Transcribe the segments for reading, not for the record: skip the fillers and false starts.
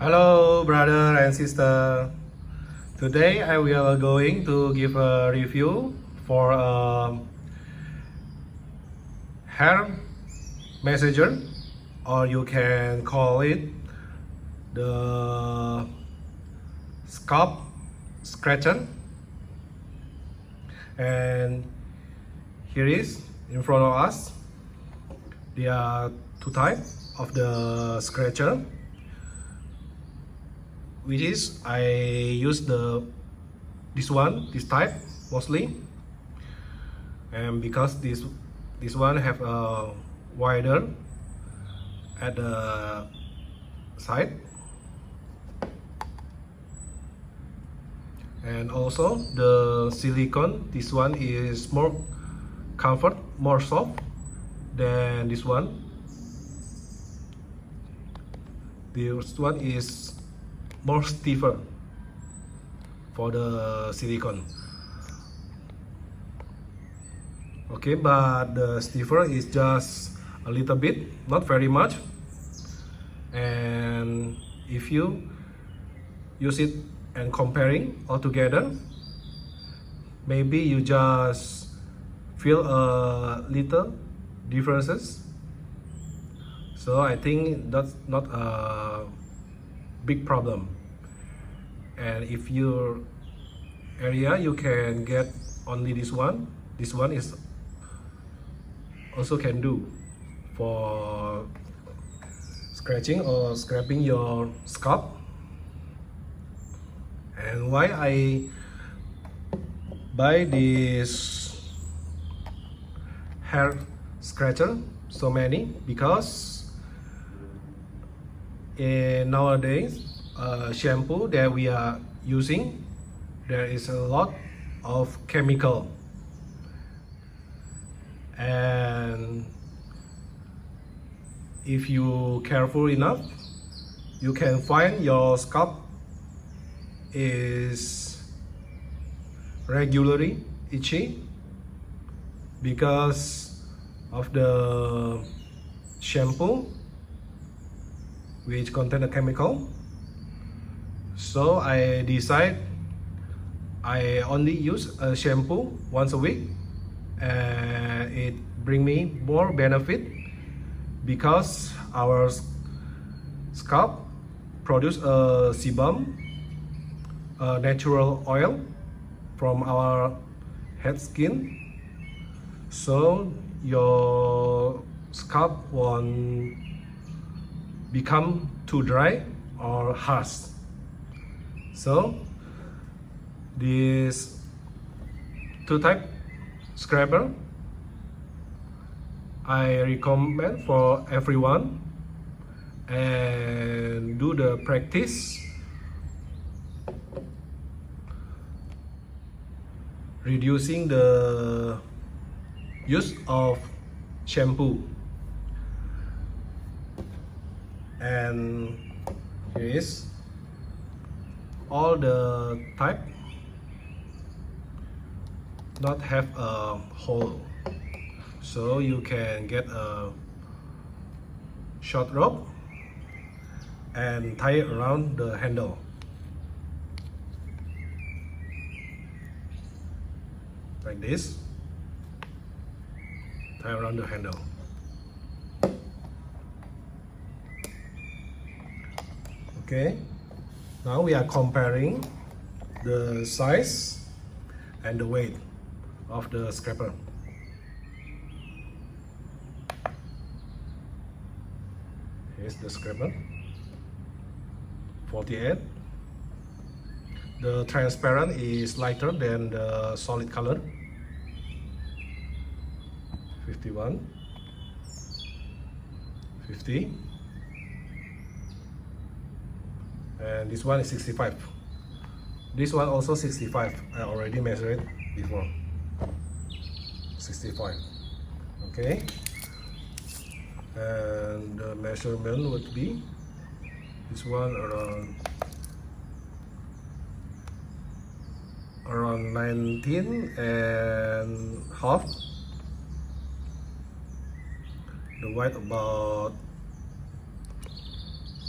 Hello brother and sister. Today I will going to give a review for a hair massager, or you can call it the scalp scratcher. And here is in front of us. There are two types of the scratcher, which is I use this type mostly, and because this one have a wider at the side, and also the silicone, this one is more comfort, more soft than this one. This one is more stiffer for the silicone. Okay, but the stiffer is just a little bit, not very much. And if you use it and comparing all together, maybe you just feel a little differences. So I think that's not a big problem. And if your area you can get only this one is also can do for scratching or scraping your scalp. And why I buy this hair scratcher so many, because nowadays shampoo that we are using, there is a lot of chemical, and if you careful enough, you can find your scalp is regularly itchy because of the shampoo which contain a chemical. So I decide I only use a shampoo once a week, and it bring me more benefit because our scalp produce a sebum, a natural oil from our head skin, so your scalp won't become too dry or harsh. So this two type scrubber I recommend for everyone, and do the practice reducing the use of shampoo. And here is all the type not have a hole, so you can get a short rope and tie it around the handle like this, tie around the handle. Okay, now we are comparing the size and the weight of the scraper. Here's the scraper, 48. The transparent is lighter than the solid color, 51, 50. And this one is 65. This one also 65. I already measured it before. 65. Okay. And the measurement would be this one around 19 and half. The weight about,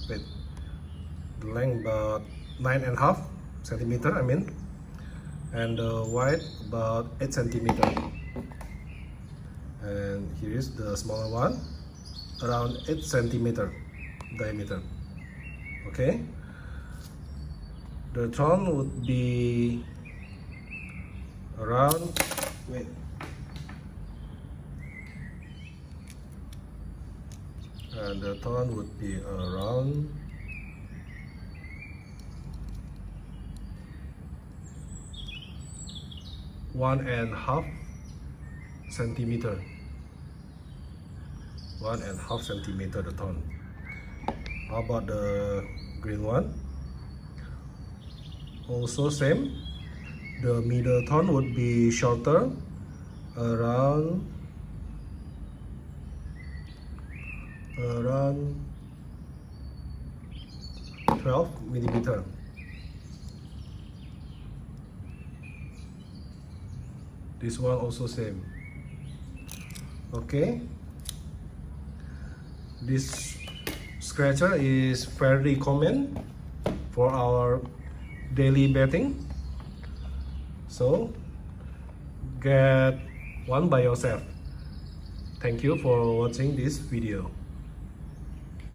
wait, the length about 9.5 centimeter, I mean, and the width about 8 centimeter. And here is the smaller one, around 8 centimeter diameter. Okay, the tone would be around, wait, and the tone would be around 1.5 centimeter. 1.5 centimeter the tone. How about the green one? Also same. The middle tone would be shorter, around 12 millimeter. This one also same. Okay, this scratcher is very common for our daily bathing, so get one by yourself. Thank you for watching this video.